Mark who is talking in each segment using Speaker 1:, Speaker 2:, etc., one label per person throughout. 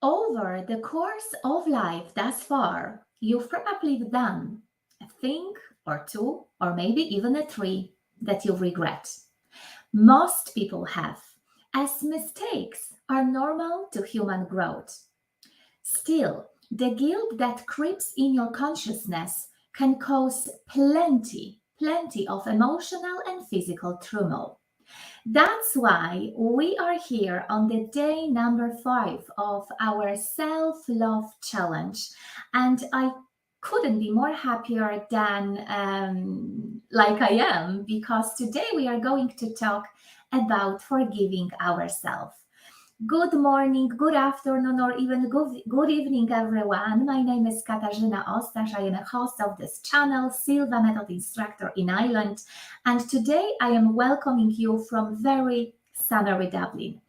Speaker 1: Over the course of life thus far, you've probably done a thing or two, or maybe even a three that you regret. Most people have, as mistakes are normal to human growth. Still, the guilt that creeps in your consciousness can cause plenty of emotional and physical turmoil. That's why we are here on the day number 5 of our self love challenge. And I couldn't be more happier than like I am, because today we are going to talk about forgiving ourselves. Good morning, good afternoon, or even good evening, everyone. My name is Katarzyna Ostasz. I am a host of this channel, Silva Method instructor in Ireland. And today I am welcoming you from very summery Dublin.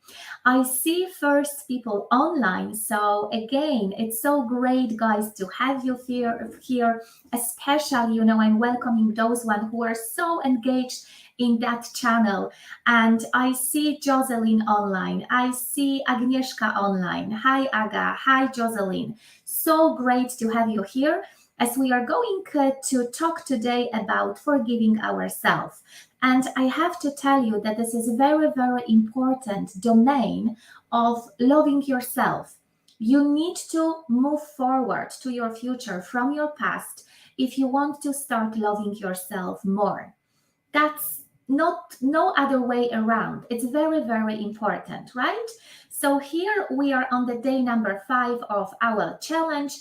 Speaker 1: I see first people online, so again, it's so great, guys, to have you here. Especially, I'm welcoming those one who are so engaged in that channel. And I see Jocelyn online. I see Agnieszka online. Hi, Aga. Hi, Jocelyn. So great to have you here, as we are going to talk today about forgiving ourselves. And I have to tell you that this is a very, very important domain of loving yourself. You need to move forward to your future from your past if you want to start loving yourself more. That's not no other way around. It's very, very important, right? So here we are on the day number 5 of our challenge.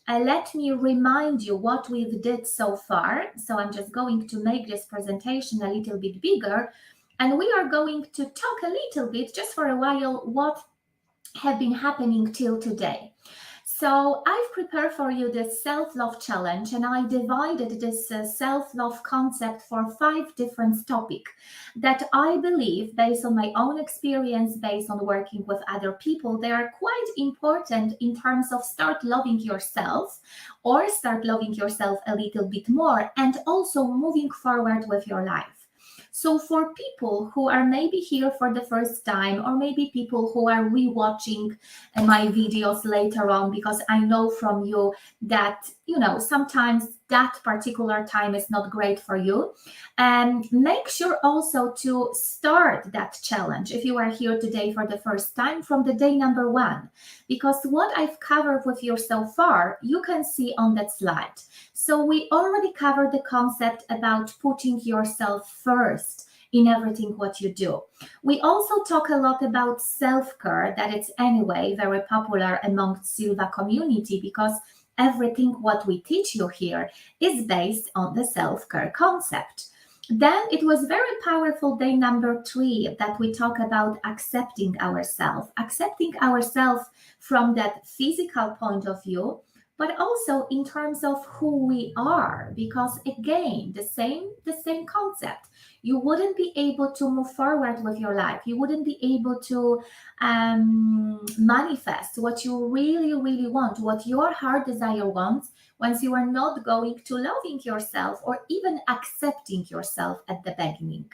Speaker 1: Let me remind you what we've did so far. So I'm just going to make this presentation a little bit bigger, and we are going to talk a little bit, just for a while, what have been happening till today. So I've prepared for you this self-love challenge, and I divided this self-love concept for 5 different topics that I believe, based on my own experience, based on working with other people, they are quite important in terms of start loving yourself, or start loving yourself a little bit more, and also moving forward with your life. So for people who are maybe here for the first time, or maybe people who are rewatching my videos later on, because I know from you that, sometimes that particular time is not great for you. And make sure also to start that challenge if you are here today for the first time from the day number 1, because what I've covered with you so far, you can see on that slide. So we already covered the concept about putting yourself first in everything what you do. We also talk a lot about self-care, that it's anyway very popular among Silva community, because everything what we teach you here is based on the self-care concept. Then it was very powerful day number 3 that we talk about accepting ourselves from that physical point of view, but also in terms of who we are, because again, the same concept. You wouldn't be able to move forward with your life. You wouldn't be able to manifest what you really, really want, what your heart desire wants, once you are not going to loving yourself or even accepting yourself at the beginning.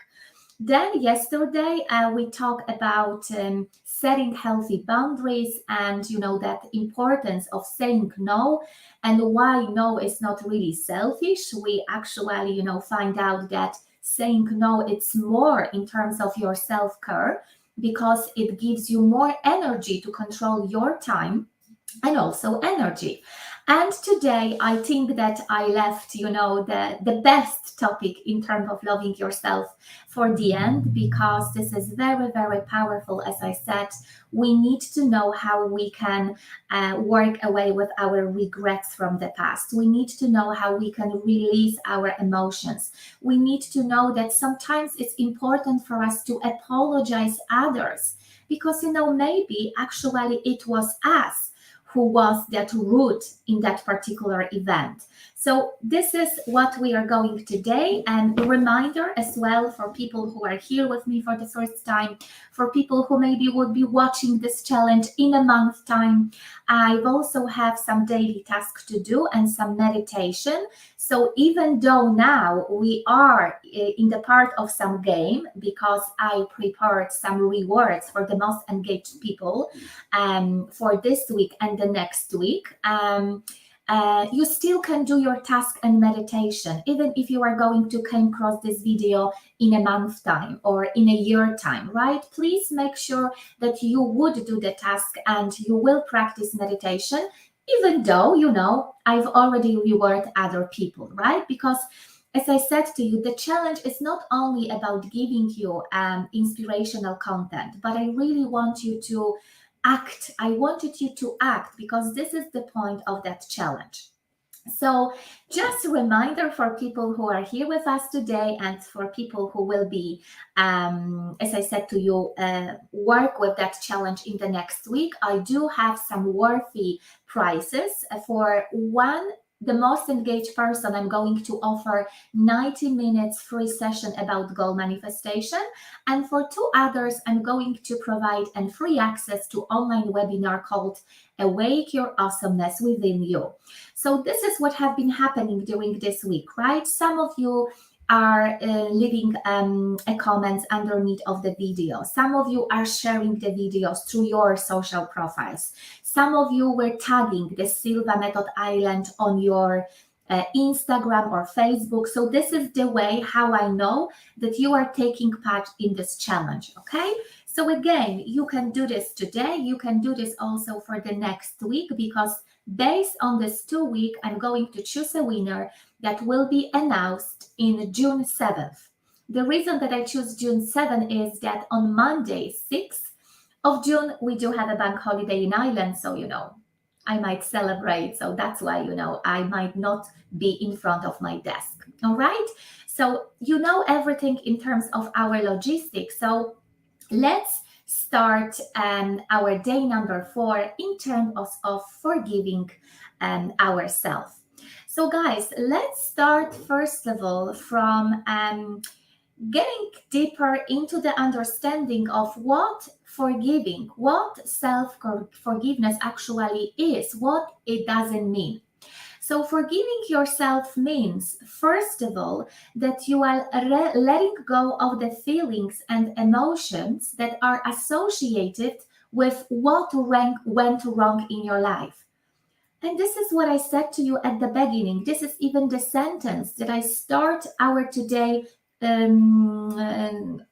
Speaker 1: Then yesterday we talked about setting healthy boundaries, and that importance of saying no, and why no is not really selfish. We actually find out that saying no, it's more in terms of your self-care, because it gives you more energy to control your time and also energy. And today I think that I left, the best topic in terms of loving yourself for the end, because this is very, very powerful. As I said, we need to know how we can work away with our regrets from the past. We need to know how we can release our emotions. We need to know that sometimes it's important for us to apologize others, because maybe actually it was us who was that root in that particular event. So this is what we are going today. And a reminder as well for people who are here with me for the first time, for people who maybe would be watching this challenge in a month's time, I also have some daily tasks to do and some meditation. So even though now we are in the part of some game, because I prepared some rewards for the most engaged people for this week and the next week, you still can do your task and meditation, even if you are going to come across this video in a month's time or in a year time, right? Please make sure that you would do the task and you will practice meditation, even though, I've already rewarded other people, right? Because as I said to you, the challenge is not only about giving you inspirational content, but I really want you to act. I wanted you to act because this is the point of that challenge. So just a reminder for people who are here with us today and for people who will be, as I said to you, work with that challenge in the next week. I do have some worthy prizes. For the most engaged person, I'm going to offer 90 minutes free session about goal manifestation. And for 2 others, I'm going to provide free access to online webinar called Awake Your Awesomeness Within You. So this is what have been happening during this week, right? Some of you are leaving comments underneath of the video. Some of you are sharing the videos through your social profiles. Some of you were tagging the Silva Method Island on your Instagram or Facebook. So this is the way how I know that you are taking part in this challenge, okay? So again, you can do this today. You can do this also for the next week, because based on this 2 week, I'm going to choose a winner that will be announced in June 7th. The reason that I choose June 7th is that on Monday, 6th of June, we do have a bank holiday in Ireland. So, I might celebrate. So that's why, I might not be in front of my desk. All right. So, everything in terms of our logistics. So let's start our day number 4 in terms of forgiving ourselves. So guys, let's start first of all from getting deeper into the understanding of what forgiving, what self-forgiveness actually is, what it doesn't mean. So forgiving yourself means, first of all, that you are letting go of the feelings and emotions that are associated with what went wrong in your life. And this is what I said to you at the beginning. This is even the sentence that I start our today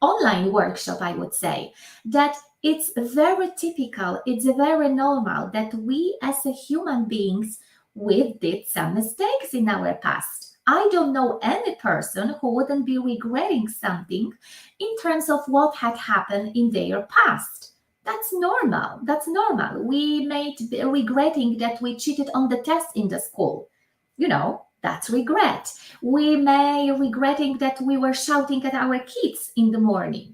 Speaker 1: online workshop, I would say, that it's very typical, it's very normal that we as a human beings, we did some mistakes in our past. I don't know any person who wouldn't be regretting something in terms of what had happened in their past. That's normal. That's normal. We may be regretting that we cheated on the test in the school. That's regret. We may regretting that we were shouting at our kids in the morning,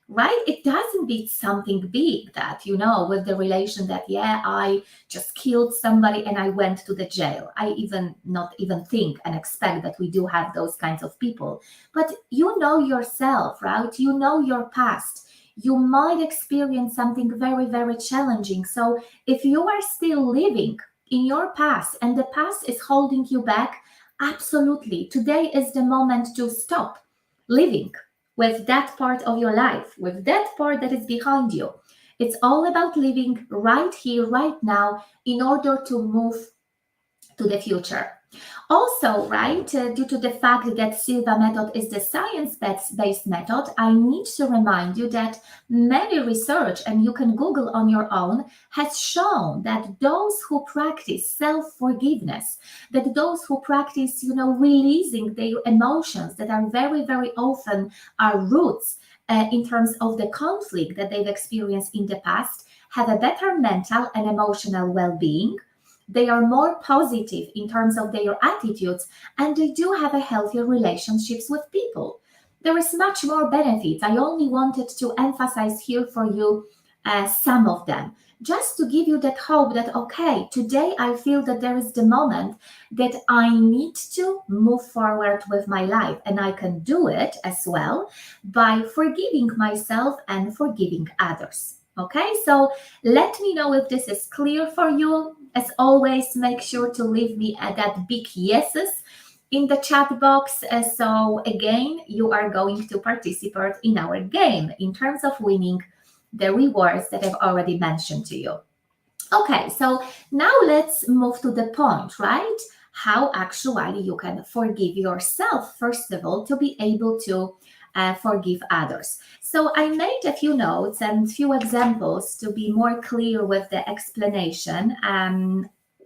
Speaker 1: right? It doesn't be something big that, with the relation that, I just killed somebody and I went to the jail. I not even think and expect that we do have those kinds of people. But you know yourself, right? You know your past. You might experience something very, very challenging. So if you are still living in your past and the past is holding you back, absolutely, today is the moment to stop living with that part of your life, with that part that is behind you. It's all about living right here, right now, in order to move to the future. Also, right, due to the fact that Silva Method is the science-based method, I need to remind you that many research, and you can Google on your own, has shown that those who practice self-forgiveness, that those who practice, releasing their emotions that are very, very often are roots in terms of the conflict that they've experienced in the past, have a better mental and emotional well-being. They are more positive in terms of their attitudes, and they do have a healthier relationships with people. There is much more benefits. I only wanted to emphasize here for you some of them, just to give you that hope that, okay, today I feel that there is the moment that I need to move forward with my life, and I can do it as well by forgiving myself and forgiving others. Okay, so let me know if this is clear for you. As always, make sure to leave me that big yeses in the chat box. So again, you are going to participate in our game in terms of winning the rewards that I've already mentioned to you. Okay, so now let's move to the point, right? How actually you can forgive yourself, first of all, to be able to forgive others. So I made a few notes and few examples to be more clear with the explanation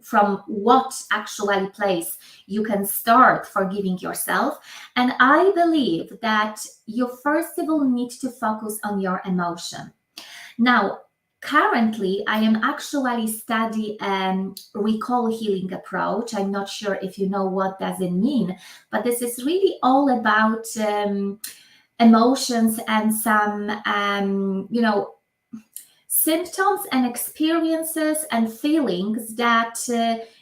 Speaker 1: from what actually place you can start forgiving yourself. And I believe that you first of all need to focus on your emotion. Now, currently, I am actually studying recall healing approach. I'm not sure if you know what does it mean, but this is really all about emotions and some, symptoms and experiences and feelings that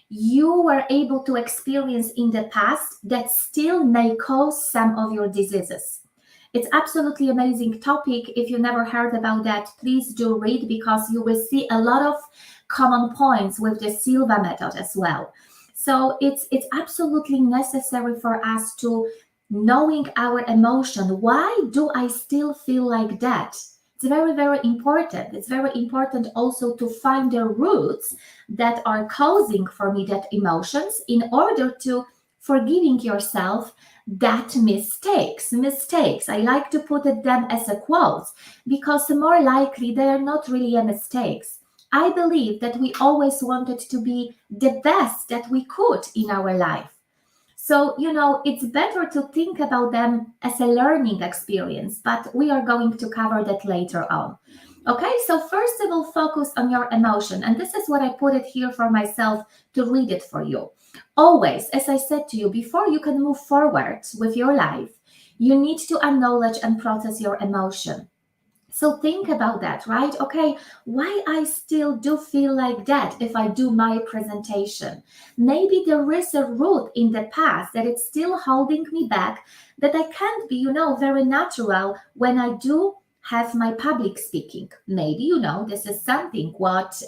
Speaker 1: you were able to experience in the past that still may cause some of your diseases. It's absolutely amazing topic. If you never heard about that, please do read, because you will see a lot of common points with the Silva Method as well. So it's absolutely necessary for us to knowing our emotion. Why do I still feel like that? It's very, very important. It's very important also to find the roots that are causing for me that emotions, in order to forgiving yourself that mistakes. I like to put them as a quote, because more likely they are not really a mistakes. I believe that we always wanted to be the best that we could in our life. So, it's better to think about them as a learning experience, but we are going to cover that later on. Okay, so first of all, focus on your emotion. And this is what I put it here for myself to read it for you. Always, as I said to you, before you can move forward with your life, you need to acknowledge and process your emotion. So think about that, right? Okay, why I still do feel like that if I do my presentation? Maybe there is a root in the past that it's still holding me back, that I can't be, very natural when I do have my public speaking. Maybe, this is something what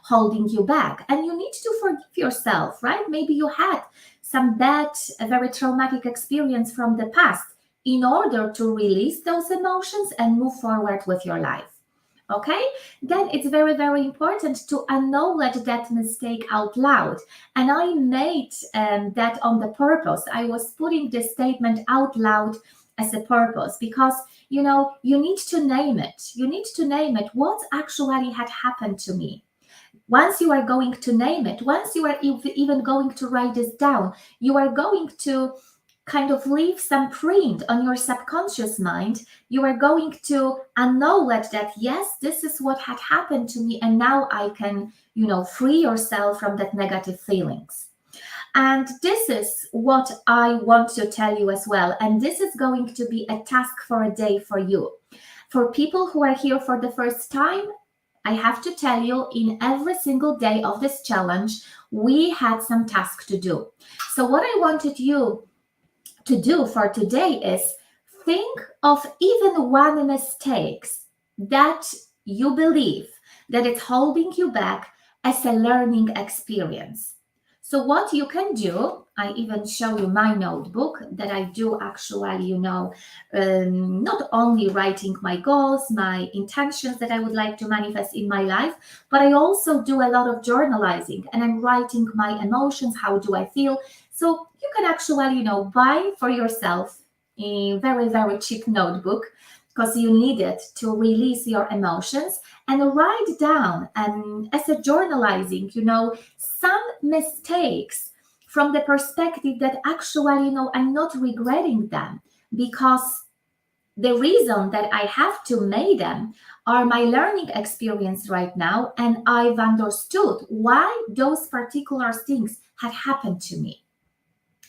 Speaker 1: holding you back, and you need to forgive yourself, right? Maybe you had some bad, very traumatic experience from the past, in order to release those emotions and move forward with your life. Okay? Then it's very, very important to acknowledge that mistake out loud. And I made that on the purpose. I was putting this statement out loud as a purpose, because, you need to name it. You need to name it. What actually had happened to me? Once you are going to name it, once you are even going to write this down, you are going to kind of leave some print on your subconscious mind. You are going to acknowledge that, yes, this is what had happened to me, and now I can, free yourself from that negative feelings. And this is what I want to tell you as well. And this is going to be a task for a day for you. For people who are here for the first time, I have to tell you, in every single day of this challenge, we had some tasks to do. So what I wanted you to do for today is think of even one mistake that you believe that it's holding you back as a learning experience. So what you can do, I even show you my notebook that I do actually, not only writing my goals, my intentions that I would like to manifest in my life, but I also do a lot of journalizing, and I'm writing my emotions. How do I feel? So you can actually, buy for yourself a very, very cheap notebook, because you need it to release your emotions, and write down, as a journalizing, some mistakes from the perspective that actually, I'm not regretting them, because the reason that I have to make them are my learning experience right now, and I've understood why those particular things had happened to me.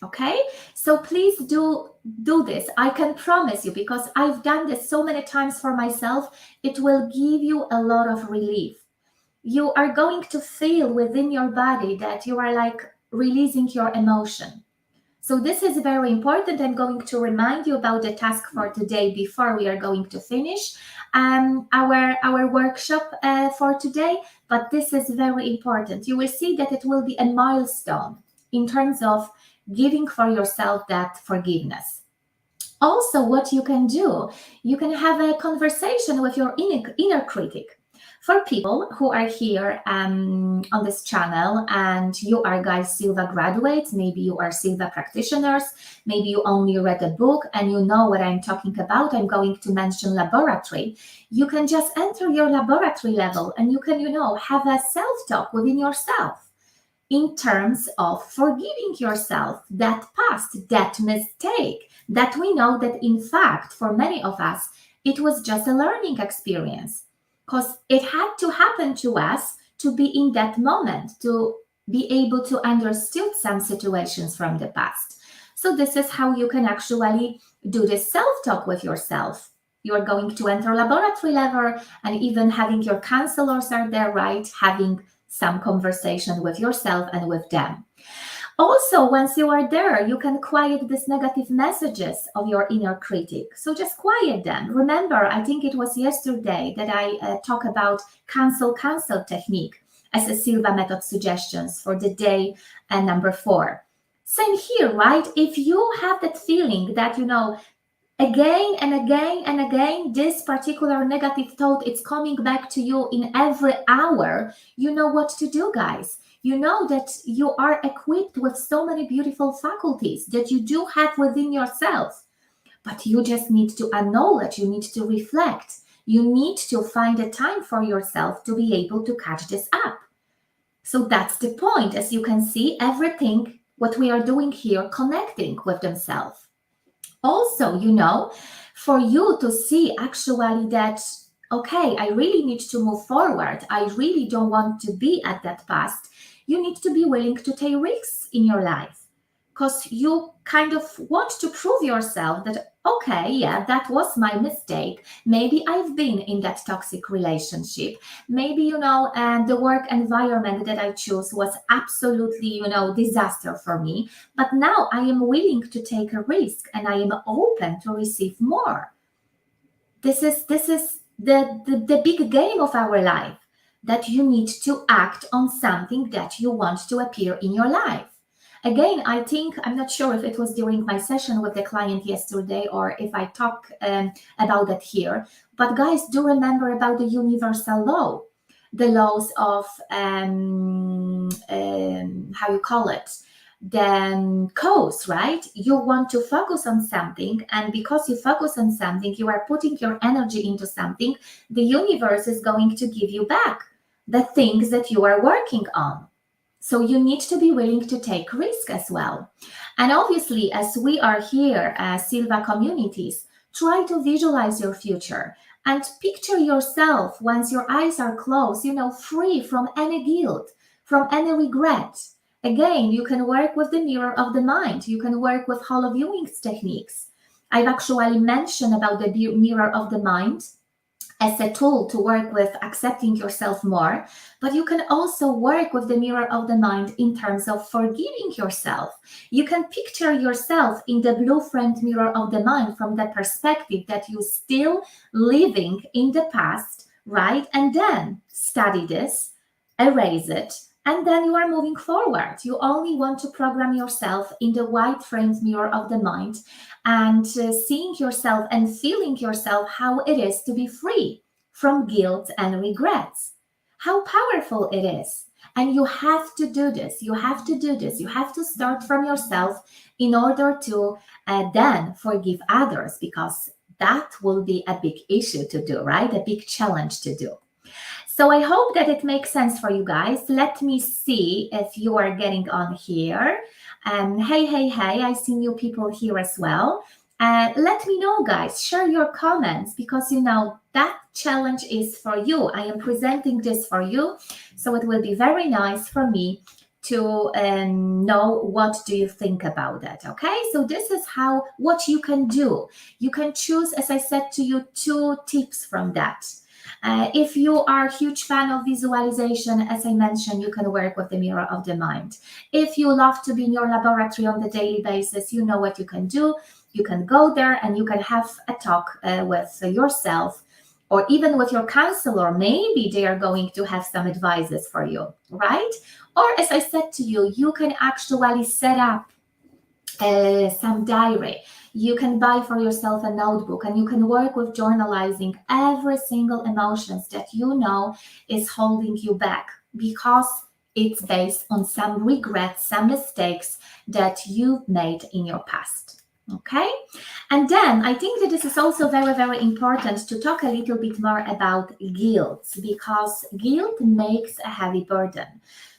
Speaker 1: Okay, so please do do this. I can promise you, because I've done this so many times for myself, it will give you a lot of relief. You are going to feel within your body that you are like releasing your emotion. So this is very important. I'm going to remind you about the task for today before we are going to finish our workshop for today. But this is very important. You will see that it will be a milestone in terms of giving for yourself that forgiveness. Also, what you can do, you can have a conversation with your inner critic. For people who are here on this channel and you are guys Silva graduates, maybe you are Silva practitioners, maybe you only read a book and you know what I'm talking about. I'm going to mention laboratory. You can just enter your laboratory level and you can, have a self-talk within yourself in terms of forgiving yourself that past, that mistake, that we know that in fact, for many of us, it was just a learning experience. Because it had to happen to us to be in that moment, to be able to understand some situations from the past. So this is how you can actually do this self-talk with yourself. You're going to enter laboratory level and even having your counselors are there, right? Having some conversation with yourself and with them. Also, once you are there, you can quiet these negative messages of your inner critic. So just quiet them. Remember, I think it was yesterday that I talked about cancel technique as a Silva Method suggestions for the day number 4. Same here, right? If you have that feeling that, again and again and again, this particular negative thought, it's coming back to you in every hour, you know what to do, guys. You know that you are equipped with so many beautiful faculties that you do have within yourself, but you just need to acknowledge, you need to reflect, you need to find a time for yourself to be able to catch this up. So that's the point. As you can see, everything, what we are doing here, connecting with themselves. Also, for you to see actually that, okay, I really need to move forward. I really don't want to be at that past. You need to be willing to take risks in your life because you kind of want to prove yourself that, okay, yeah, that was my mistake. Maybe I've been in that toxic relationship. Maybe, and the work environment that I chose was absolutely, disaster for me. But now I am willing to take a risk and I am open to receive more. This is the big game of our life, that you need to act on something that you want to appear in your life. Again, I think, I'm not sure if it was during my session with the client yesterday or if I talk about that here, but guys, do remember about the universal law, the laws of, how you call it, the cause, right? You want to focus on something, and because you focus on something, you are putting your energy into something, the universe is going to give you back the things that you are working on. So you need to be willing to take risk as well. And obviously, as we are here as Silva communities, try to visualize your future and picture yourself once your eyes are closed, free from any guilt, from any regret. Again, you can work with the mirror of the mind. You can work with hollow viewing techniques. I've actually mentioned about the mirror of the mind as a tool to work with accepting yourself more, but you can also work with the mirror of the mind in terms of forgiving yourself. You can picture yourself in the blueprint mirror of the mind from the perspective that you're still living in the past, right? And then study this, erase it, and then you are moving forward. You only want to program yourself in the white framed mirror of the mind and seeing yourself and feeling yourself how it is to be free from guilt and regrets. How powerful it is. And you have to do this. You have to do this. You have to start from yourself in order to then forgive others, because that will be a big issue to do, right? A big challenge to do. So I hope that it makes sense for you guys. Let me see if you are getting on here. Hey, I see new people here as well. Let me know, guys. Share your comments, because, that challenge is for you. I am presenting this for you. So it will be very nice for me to know what do you think about that. Okay, so this is what you can do. You can choose, as I said to you, 2 tips from that. If you are a huge fan of visualization, as I mentioned, you can work with the mirror of the mind. If you love to be in your laboratory on the daily basis, you know what you can do. You can go there and you can have a talk with yourself, or even with your counselor. Maybe they are going to have some advices for you, right? Or as I said to you, you can actually set up some diary. You can buy for yourself a notebook and you can work with journalizing every single emotions that you know is holding you back, because it's based on some regrets, some mistakes that you've made in your past. Okay, and then I think that this is also very, very important to talk a little bit more about guilt, because guilt makes a heavy burden.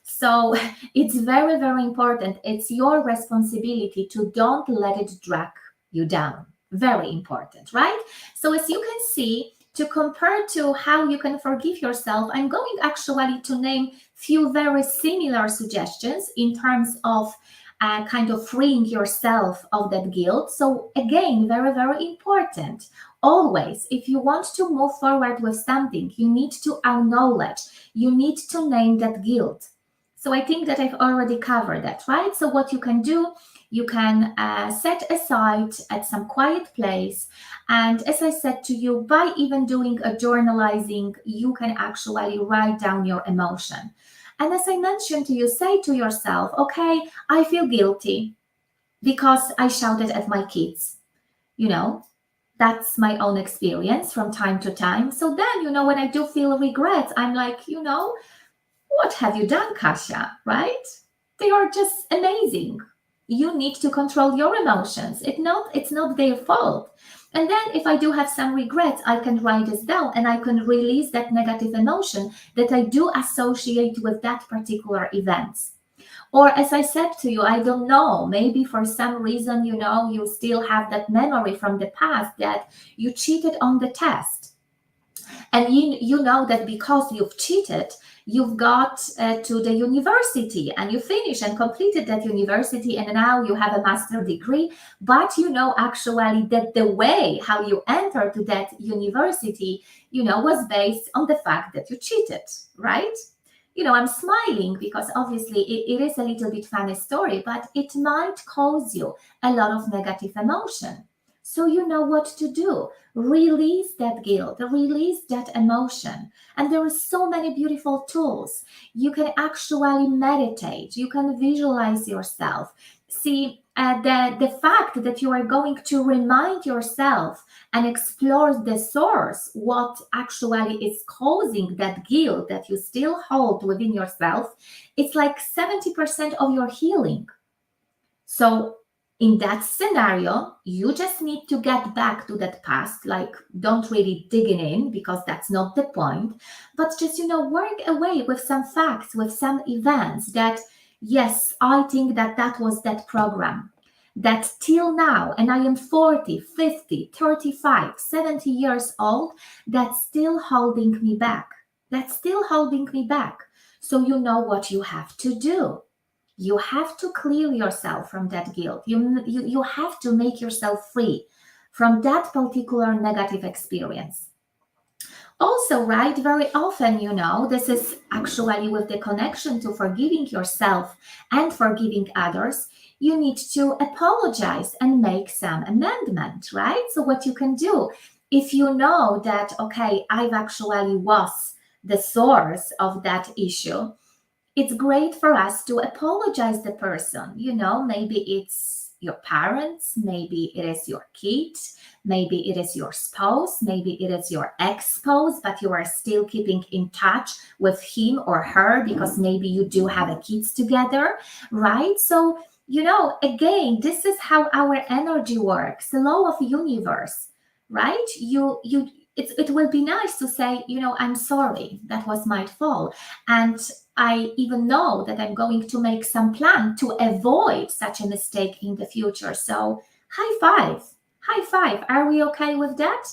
Speaker 1: So it's very, very important. It's your responsibility to don't let it drag you down. Very important, right? So as you can see, to compare to how you can forgive yourself, I'm going actually to name few very similar suggestions in terms of kind of freeing yourself of that guilt. So again, very, very important. Always, if you want to move forward with something, you need to acknowledge, you need to name that guilt. So I think that I've already covered that, right? So what you can do, you can set aside at some quiet place. And as I said to you, by even doing a journalizing, you can actually write down your emotion. And as I mentioned to you, say to yourself, okay, I feel guilty because I shouted at my kids. You know, that's my own experience from time to time. So then, when I do feel regrets, I'm like, what have you done, Kasia, right? They are just amazing. You need to control your emotions. It's not their fault. And then if I do have some regrets, I can write this down and I can release that negative emotion that I do associate with that particular event. Or as I said to you, I don't know, maybe for some reason, you still have that memory from the past that you cheated on the test. And you know that because you've cheated, you've got to the university and you finished and completed that university, and now you have a master's degree. But actually that the way how you entered to that university, was based on the fact that you cheated, right? I'm smiling because obviously it is a little bit funny story, but it might cause you a lot of negative emotion. So you know what to do. Release that guilt, release that emotion. And there are so many beautiful tools. You can actually meditate, you can visualize yourself. See, the fact that you are going to remind yourself and explore the source, what actually is causing that guilt that you still hold within yourself, it's like 70% of your healing. So in that scenario, you just need to get back to that past, like don't really digging in because that's not the point, but just, work away with some facts, with some events that, yes, I think that was that program that till now, and I am 40, 50, 35, 70 years old, that's still holding me back. That's still holding me back. So you know what you have to do. You have to clear yourself from that guilt. You have to make yourself free from that particular negative experience. Also, right, very often, this is actually with the connection to forgiving yourself and forgiving others, you need to apologize and make some amendment, right? So what you can do, if you know that, okay, I've actually was the source of that issue, it's great for us to apologize the person. Maybe it's your parents, maybe it is your kid, maybe it is your spouse, maybe it is your ex-spouse, but you are still keeping in touch with him or her because maybe you do have a kids together, right? So, again, this is how our energy works, the law of universe, right? It will be nice to say, I'm sorry, that was my fault. And I even know that I'm going to make some plan to avoid such a mistake in the future. So high five. Are we okay with that?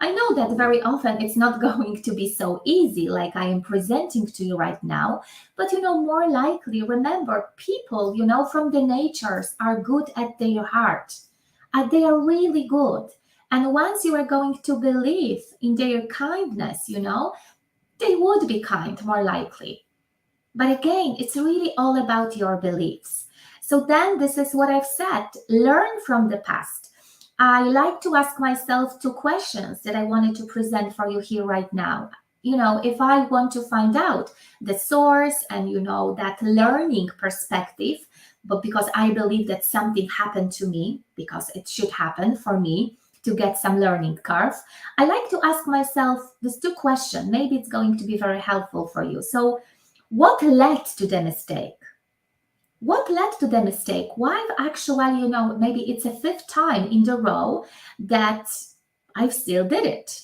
Speaker 1: I know that very often it's not going to be so easy like I am presenting to you right now, but more likely remember people, from the natures are good at their heart. And they are really good. And once you are going to believe in their kindness, they would be kind more likely. But again, it's really all about your beliefs. So then this is what I've said, learn from the past. I like to ask myself two questions that I wanted to present for you here right now. If I want to find out the source and, that learning perspective, but because I believe that something happened to me, because it should happen for me to get some learning curve, I like to ask myself these two questions. Maybe it's going to be very helpful for you. So, what led to the mistake? What led to the mistake? Why actually, maybe it's a fifth time in the row that I still did it.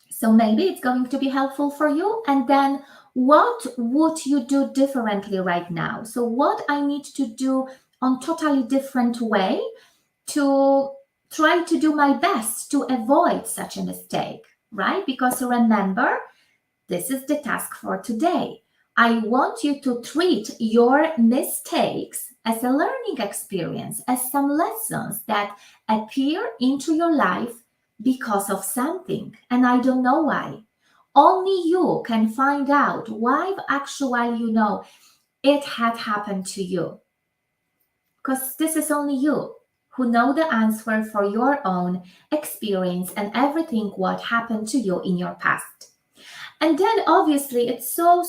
Speaker 1: So maybe it's going to be helpful for you. And then what would you do differently right now? So what I need to do on totally different way to try to do my best to avoid such a mistake, right? Because remember, this is the task for today. I want you to treat your mistakes as a learning experience, as some lessons that appear into your life because of something. And I don't know why. Only you can find out why actually, it had happened to you. Because this is only you who know the answer for your own experience and everything what happened to you in your past. And then obviously it's so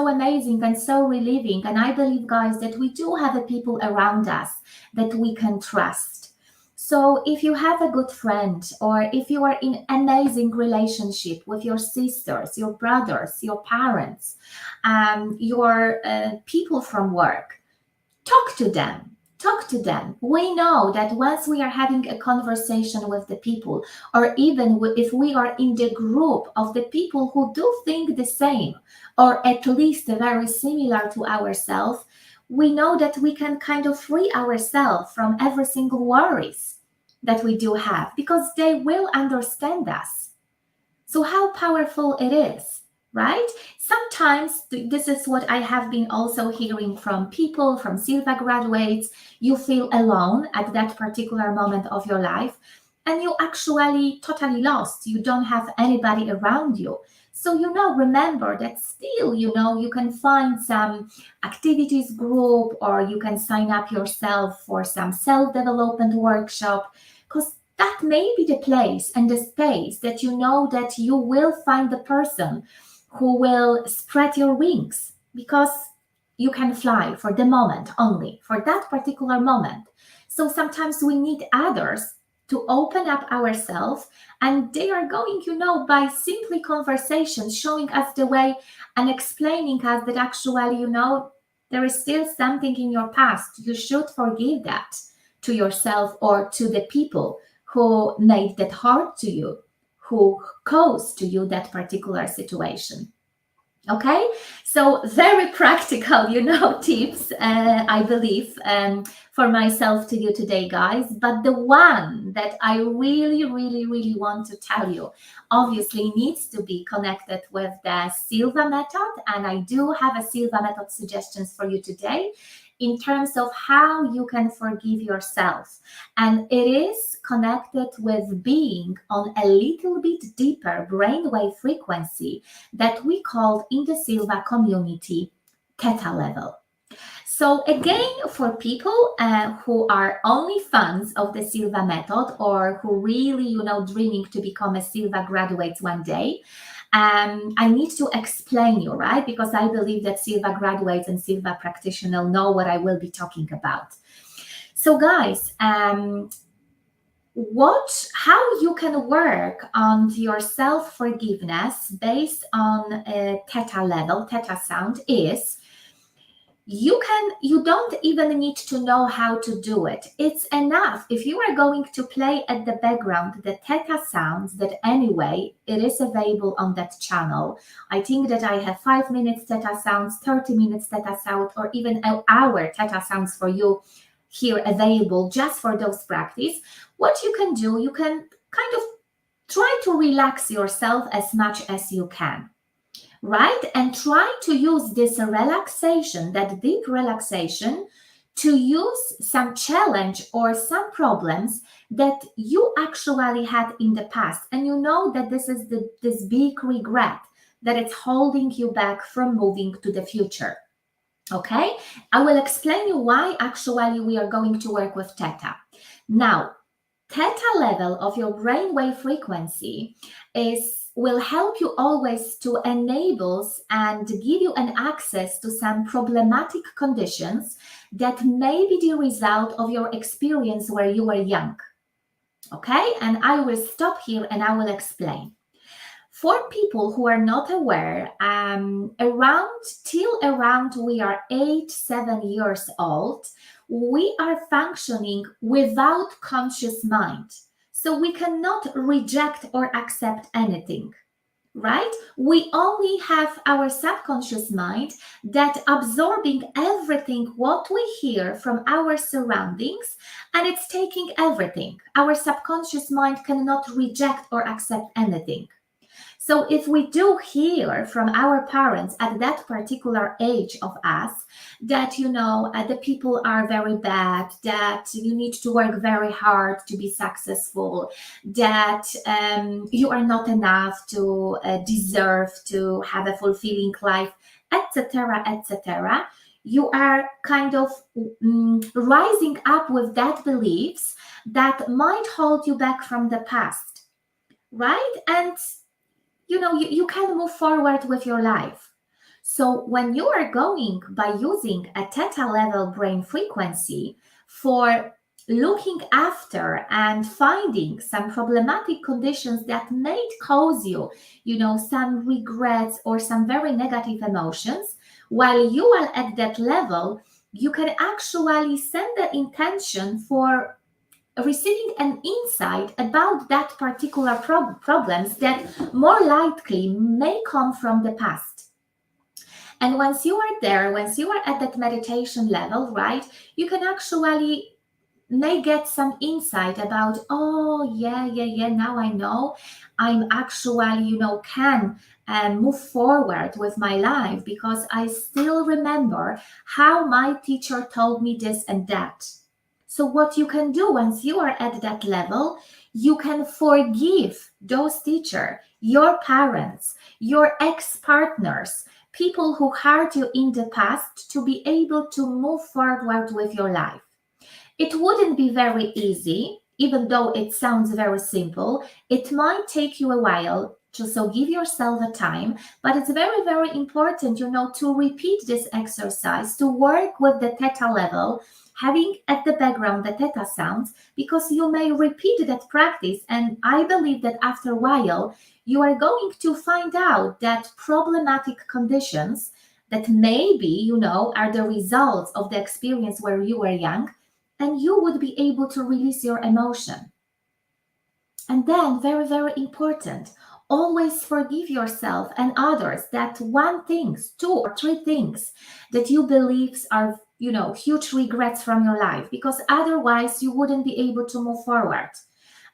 Speaker 1: amazing and so relieving. And I believe, guys, that we do have a people around us that we can trust. So if you have a good friend, or if you are in amazing relationship with your sisters, your brothers, your parents, your people from work, talk to them. Talk to them. We know that once we are having a conversation with the people, or even if we are in the group of the people who do think the same, or at least very similar to ourselves, we know that we can kind of free ourselves from every single worries that we do have, because they will understand us. So how powerful it is, right? Sometimes this is what I have been also hearing from people, from Silva graduates. You feel alone at that particular moment of your life, and you actually totally lost. You don't have anybody around you. So, remember that still, you can find some activities group, or you can sign up yourself for some self-development workshop, because that may be the place and the space that that you will find the person who will spread your wings, because you can fly for the moment only, for that particular moment. So sometimes we need others to open up ourselves, and they are going, by simply conversation, showing us the way and explaining us that actually, there is still something in your past. You should forgive that to yourself or to the people who made that hard to you, who caused to you that particular situation. Okay, so very practical, tips, I believe, for myself to you today, guys. But the one that I really, really, really want to tell you, obviously needs to be connected with the Silva Method. And I do have a Silva Method suggestions for you today in terms of how you can forgive yourself. And it is connected with being on a little bit deeper brainwave frequency that we call in the Silva community theta level. So again, for people who are only fans of the Silva method, or who really, dreaming to become a Silva graduate one day, I need to explain you, right? Because I believe that Silva graduates and Silva practitioners know what I will be talking about. So guys, how you can work on your self-forgiveness based on theta level, theta sound, is you don't even need to know how to do it. It's enough if you are going to play at the background the theta sounds that anyway it is available on that channel. I think that I have 5 minutes theta sounds, 30 minutes theta sound, or even an hour theta sounds for you here available just for those practice. What you can do, you can kind of try to relax yourself as much as you can, right? And try to use this relaxation, that deep relaxation, to use some challenge or some problems that you actually had in the past. And you know that this is this big regret that it's holding you back from moving to the future. Okay, I will explain you why actually we are going to work with theta. Now, theta level of your brainwave frequency will help you always to enable and give you an access to some problematic conditions that may be the result of your experience where you were young. Okay, and I will stop here and I will explain. For people who are not aware, around we are 8-7 years old, we are functioning without conscious mind. So we cannot reject or accept anything, right? We only have our subconscious mind that absorbing everything what we hear from our surroundings, and it's taking everything. Our subconscious mind cannot reject or accept anything. So if we do hear from our parents at that particular age of us that, the people are very bad, that you need to work very hard to be successful, that you are not enough to deserve to have a fulfilling life, etc., etc., you are kind of rising up with that beliefs that might hold you back from the past, right? And you can move forward with your life. So when you are going by using a theta level brain frequency for looking after and finding some problematic conditions that may cause you, some regrets or some very negative emotions, while you are at that level, you can actually send the intention for receiving an insight about that particular problems that more likely may come from the past. And once you are there, once you are at that meditation level, right, you can actually may get some insight about, oh yeah, now I know I'm actually can move forward with my life because I still remember how my teacher told me this and that. So what you can do once you are at that level, you can forgive those teachers, your parents, your ex-partners, people who hurt you in the past, to be able to move forward with your life. It wouldn't be very easy, even though it sounds very simple. It might take you a while, so give yourself a time, but it's very, very important, to repeat this exercise, to work with the theta level, having at the background the theta sounds, because you may repeat that practice. And I believe that after a while, you are going to find out that problematic conditions that maybe, are the results of the experience where you were young, and you would be able to release your emotion. And then, very, very important, always forgive yourself and others that 1 thing, 2 or 3 things that you believe are, huge regrets from your life, because otherwise you wouldn't be able to move forward.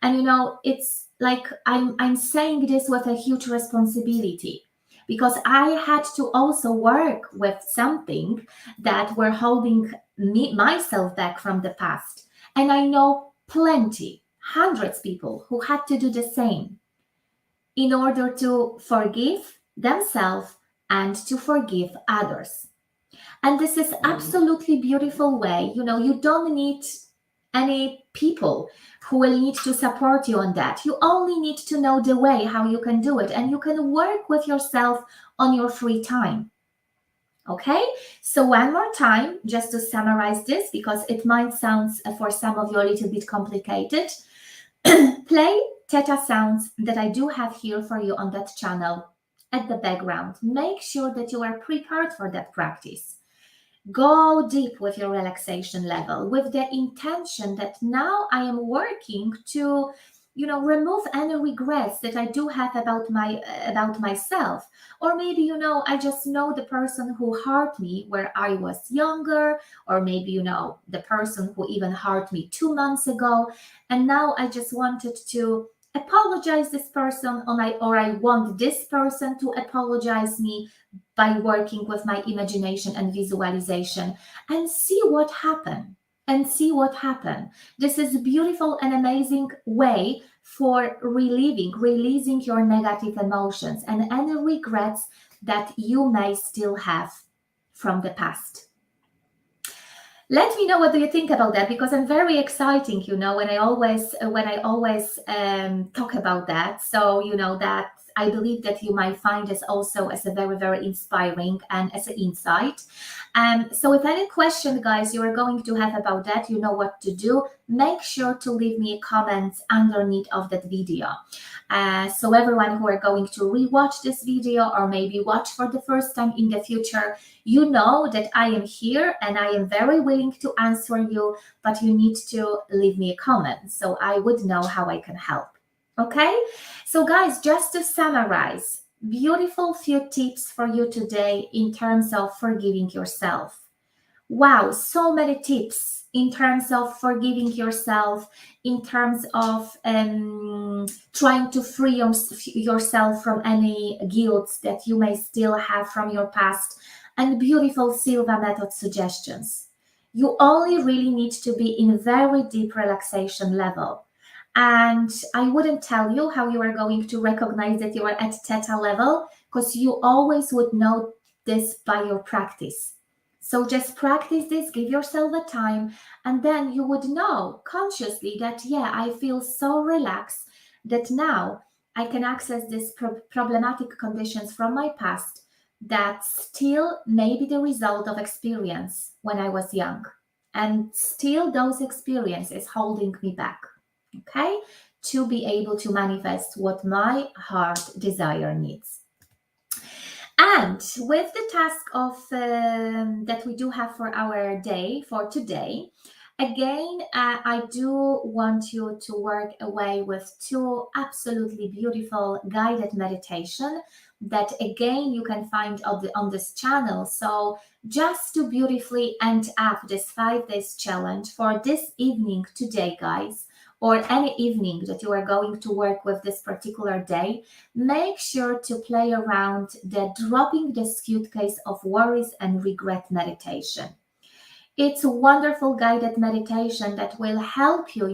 Speaker 1: And, it's like I'm saying this with a huge responsibility, because I had to also work with something that were holding myself back from the past. And I know plenty, hundreds of people who had to do the same in order to forgive themselves and to forgive others. And this is absolutely beautiful way. You don't need any people who will need to support you on that. You only need to know the way how you can do it, and you can work with yourself on your free time. Okay, so one more time, just to summarize this, because it might sound for some of you a little bit complicated. Play theta sounds that I do have here for you on that channel at the background. Make sure that you are prepared for that practice. Go deep with your relaxation level with the intention that now I am working to, remove any regrets that I do have about myself. Or maybe, I just know the person who hurt me where I was younger, or maybe, the person who even hurt me 2 months ago. And now I just wanted to apologize this person, or I want this person to apologize me by working with my imagination and visualization, and see what happens. And see what happens. This is a beautiful and amazing way for releasing your negative emotions and any regrets that you may still have from the past. Let me know what do you think about that, because I'm very exciting, when I always talk about that. So that I believe that you might find this also as a very, very inspiring and as an insight. So if any question, guys, you are going to have about that, you know what to do. Make sure to leave me a comment underneath of that video. So everyone who are going to rewatch this video or maybe watch for the first time in the future, you know that I am here and I am very willing to answer you, but you need to leave me a comment so I would know how I can help. Okay? So guys, just to summarize, beautiful few tips for you today in terms of forgiving yourself. Wow, so many tips in terms of forgiving yourself, in terms of trying to free yourself from any guilt that you may still have from your past, and beautiful Silva Method suggestions. You only really need to be in very deep relaxation level. And I wouldn't tell you how you are going to recognize that you are at theta level, because you always would know this by your practice. So just practice this, give yourself a time, and then you would know consciously that, yeah, I feel so relaxed that now I can access these problematic conditions from my past that still may be the result of experience when I was young. And still those experiences holding me back, okay, to be able to manifest what my heart desire needs. And with the task of that we do have for our day, for today, again, I do want you to work away with two absolutely beautiful guided meditation that again you can find on this channel. So just to beautifully end up this 5 days challenge for this evening today, guys, or any evening that you are going to work with this particular day, make sure to play around the dropping the suitcase of worries and regret meditation. It's a wonderful guided meditation that will help you,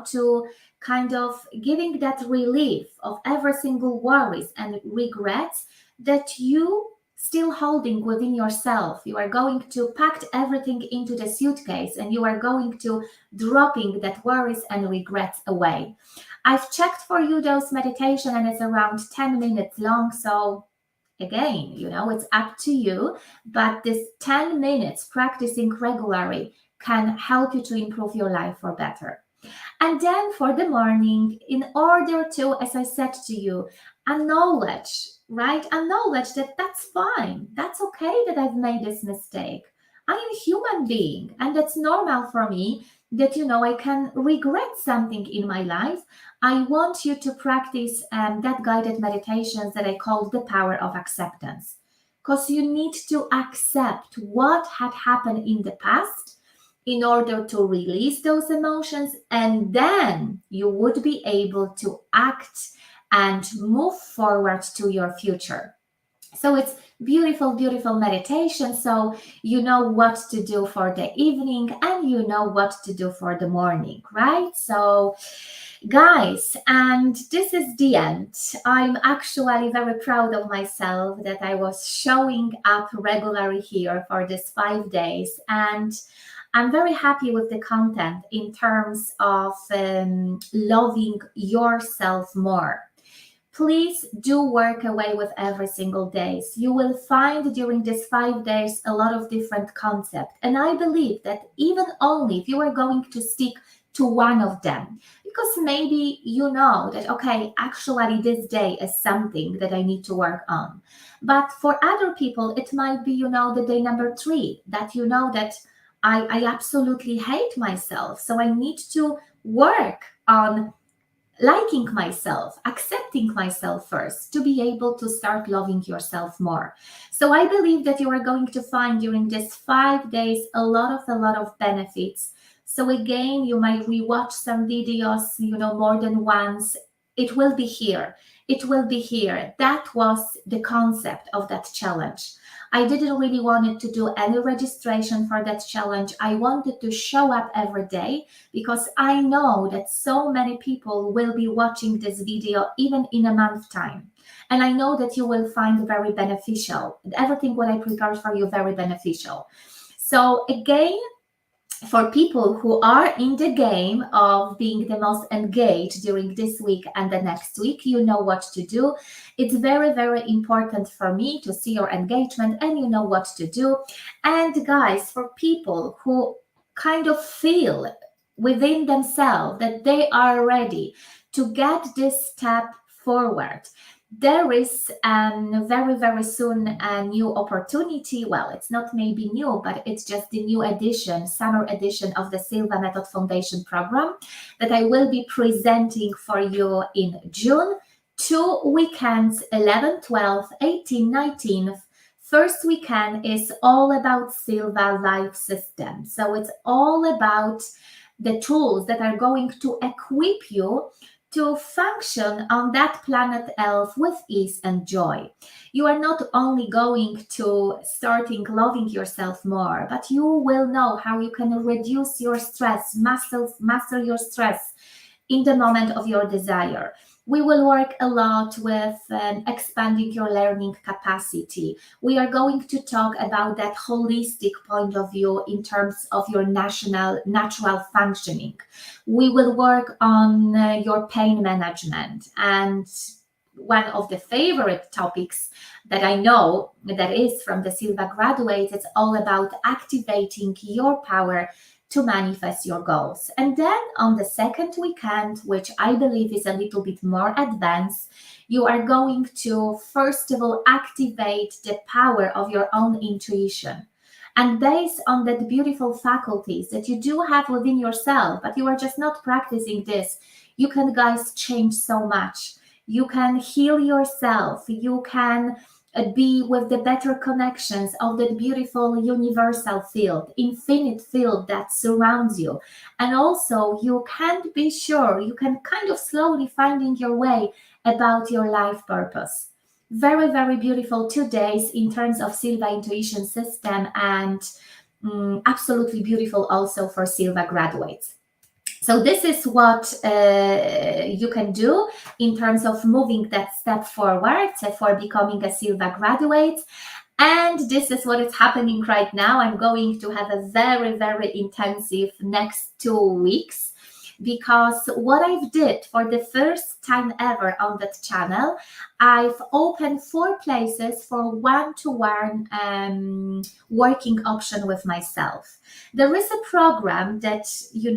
Speaker 1: to kind of giving that relief of every single worries and regrets that you still holding within yourself. You are going to pack everything into the suitcase and you are going to dropping that worries and regrets away. I've checked for you those meditation and it's around 10 minutes long. So again, it's up to you, but this 10 minutes practicing regularly can help you to improve your life for better. And then for the morning, in order to, as I said to you, acknowledge, right? Acknowledge that that's fine. That's okay that I've made this mistake. I am a human being and that's normal for me that, I can regret something in my life. I want you to practice that guided meditations that I call the power of acceptance, because you need to accept what had happened in the past in order to release those emotions, and then you would be able to act and move forward to your future. So it's beautiful, beautiful meditation. So you know what to do for the evening and you know what to do for the morning, right? So guys, and this is the end. I'm actually very proud of myself that I was showing up regularly here for these 5 days, and I'm very happy with the content in terms of loving yourself more. Please do work away with every single day. You will find during these 5 days a lot of different concepts. And I believe that even only if you are going to stick to one of them, because maybe you know that, okay, actually this day is something that I need to work on. But for other people, it might be, the day number 3, that that I absolutely hate myself. So I need to work on liking myself, accepting myself first to be able to start loving yourself more. So I believe that you are going to find during this 5 days a lot of benefits. So again, you might rewatch some videos, more than once. It will be here. It will be here. That was the concept of that challenge. I didn't really want to do any registration for that challenge. I wanted to show up every day because I know that so many people will be watching this video even in a month's time. And I know that you will find very beneficial. Everything what I prepared for you, very beneficial. So again, for people who are in the game of being the most engaged during this week and the next week, you know what to do. It's very, very important for me to see your engagement and you know what to do. And guys, for people who kind of feel within themselves that they are ready to get this step forward, there is very, very soon a new opportunity. Well, it's not maybe new, but it's just the new edition, summer edition of the Silva Method Foundation program that I will be presenting for you in June. 2 weekends, 11, 12, 18, 19. First weekend is all about Silva Life System. So it's all about the tools that are going to equip you to function on that planet Earth with ease and joy. You are not only going to starting loving yourself more, but you will know how you can reduce your stress, master your stress in the moment of your desire. We will work a lot with expanding your learning capacity. We are going to talk about that holistic point of view in terms of your natural functioning. We will work on your pain management, and one of the favorite topics that I know that is from the Silva graduates, it's all about activating your power to manifest your goals. And then on the second weekend, which I believe is a little bit more advanced, you are going to first of all activate the power of your own intuition. And based on that beautiful faculties that you do have within yourself, but you are just not practicing this, you can, guys, change so much. You can heal yourself. You can be with the better connections of that beautiful universal field, infinite field that surrounds you. And also you can be sure, you can kind of slowly finding your way about your life purpose. Very, very beautiful 2 days in terms of Silva intuition system, and absolutely beautiful also for Silva graduates. So this is what you can do in terms of moving that step forward for becoming a Silva graduate. And this is what is happening right now. I'm going to have a very, very intensive next 2 weeks, because what I've did for the first time ever on that channel, I've opened 4 places for one-to-one working option with myself. There is a program that, you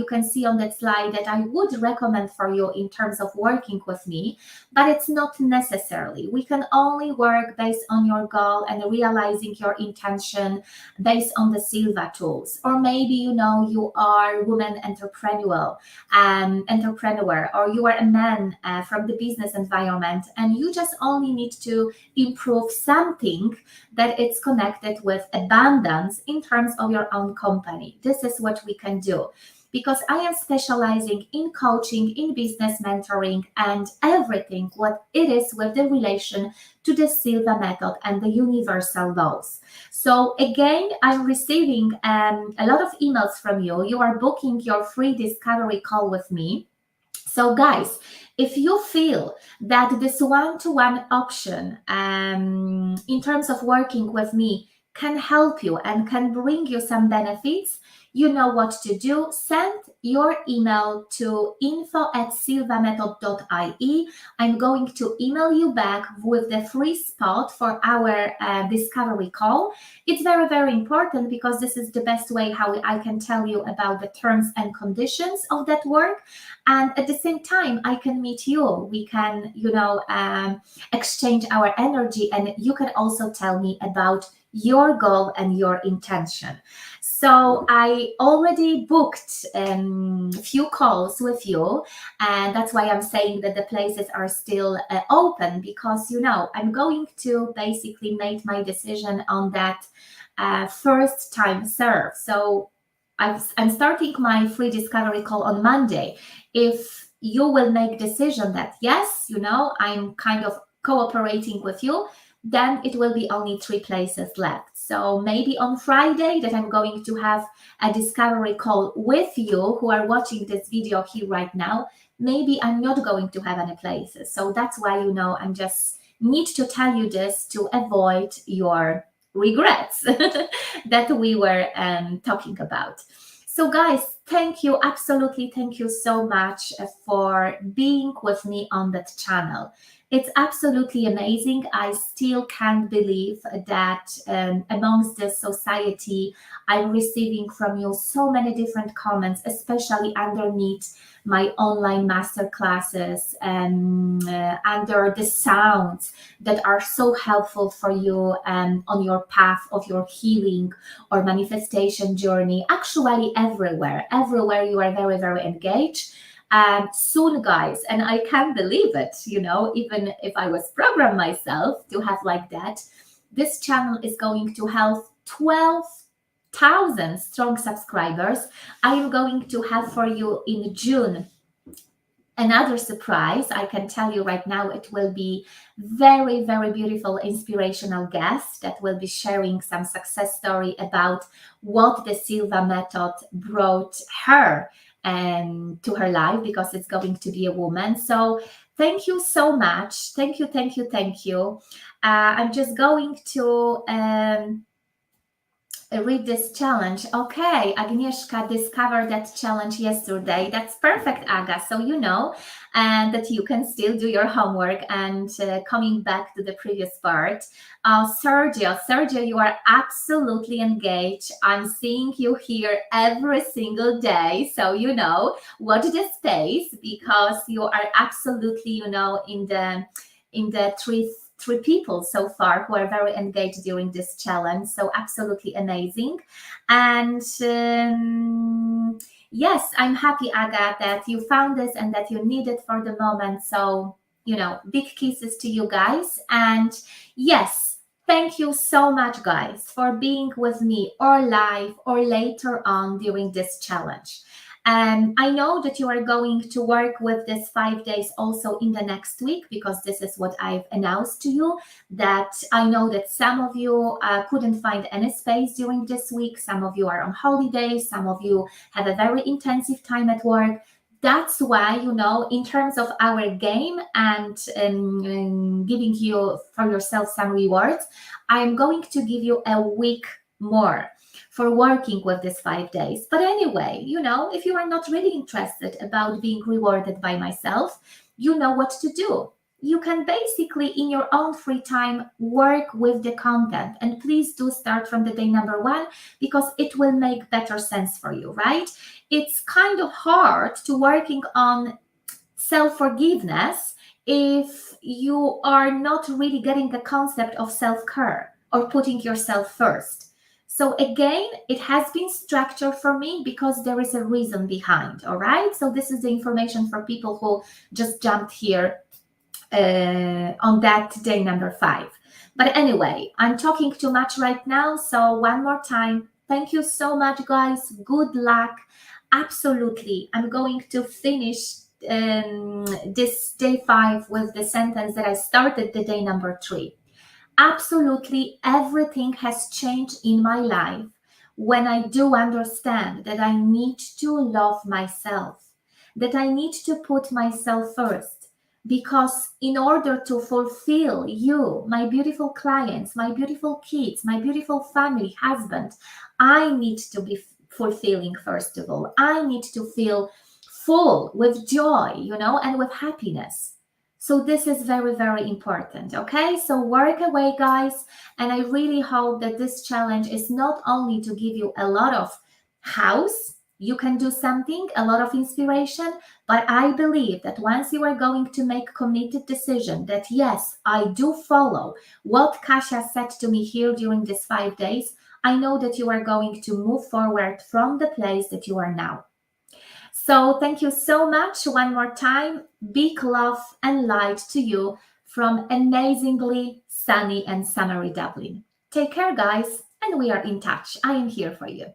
Speaker 1: can see on that slide that I would recommend for you in terms of working with me, but it's not necessarily. We can only work based on your goal and realizing your intention based on the Silva tools. Or maybe, you are a woman entrepreneur, or you are a man from the business environment, and you just only need to improve something that it's connected with abundance in terms of your own company. This is what we can do, because I am specializing in coaching, in business mentoring, and everything what it is with the relation to the Silva method and the universal laws. So again, I'm receiving a lot of emails from you. You are booking your free discovery call with me. So guys, if you feel that this one-to-one option in terms of working with me can help you and can bring you some benefits, you know what to do. Send your email to info@silvamethod.ie. I'm going to email you back with the free spot for our discovery call. It's very, very important, because this is the best way how I can tell you about the terms and conditions of that work. And at the same time, I can meet you. We can, exchange our energy, and you can also tell me about your goal and your intention. So I already booked a few calls with you, and that's why I'm saying that the places are still open, because I'm going to basically make my decision on that first time serve. So I'm starting my free discovery call on Monday. If you will make decision that yes, I'm kind of cooperating with you, then it will be only 3 places left. So maybe on Friday that I'm going to have a discovery call with you who are watching this video here right now, maybe I'm not going to have any places. So that's why, I'm just need to tell you this to avoid your regrets that we were talking about. So guys, thank you, absolutely thank you so much for being with me on that channel. It's absolutely amazing. I still can't believe that amongst the society, I'm receiving from you so many different comments, especially underneath my online master classes, under the sounds that are so helpful for you on your path of your healing or manifestation journey. Actually, everywhere you are very, very engaged. Soon, guys, and I can't believe it, even if I was programmed myself to have like that, this channel is going to have 12,000 strong subscribers. I am going to have for you in June another surprise. I can tell you right now, it will be very, very beautiful, inspirational guest that will be sharing some success story about what the Silva Method brought her to her life, because it's going to be a woman. So thank you so much. Thank you, thank you, thank you. I'm just going to read this challenge. Okay, Agnieszka discovered that challenge yesterday. That's perfect, Aga. So and that you can still do your homework and coming back to the previous part. Sergio, you are absolutely engaged. I'm seeing you here every single day. So watch the space, because you are absolutely in the three people so far who are very engaged during this challenge. So absolutely amazing. And yes, I'm happy, Aga, that you found this and that you need it for the moment. So, big kisses to you guys. And yes, thank you so much, guys, for being with me or live or later on during this challenge. And I know that you are going to work with this 5 days also in the next week, because this is what I've announced to you, that I know that some of you couldn't find any space during this week. Some of you are on holidays. Some of you have a very intensive time at work. That's why, in terms of our game and giving you for yourself some rewards, I'm going to give you a week more for working with this 5 days. But anyway, if you are not really interested about being rewarded by myself, you know what to do. You can basically, in your own free time, work with the content. And please do start from the day number 1, because it will make better sense for you, right? It's kind of hard to working on self-forgiveness if you are not really getting the concept of self-care or putting yourself first. So again, it has been structured for me because there is a reason behind, all right? So this is the information for people who just jumped here on that day number 5. But anyway, I'm talking too much right now. So one more time, thank you so much, guys. Good luck. Absolutely. I'm going to finish this day 5 with the sentence that I started the day number 3. Absolutely everything has changed in my life when I do understand that I need to love myself, that I need to put myself first. Because in order to fulfill you, my beautiful clients, my beautiful kids, my beautiful family, husband, I need to be fulfilling first of all. I need to feel full with joy, and with happiness. So this is very, very important, okay? So work away, guys. And I really hope that this challenge is not only to give you a lot of house, you can do something, a lot of inspiration, but I believe that once you are going to make committed decision that, yes, I do follow what Kasia said to me here during these 5 days, I know that you are going to move forward from the place that you are now. So thank you so much one more time. Big love and light to you from amazingly sunny and summery Dublin. Take care, guys, and we are in touch. I am here for you.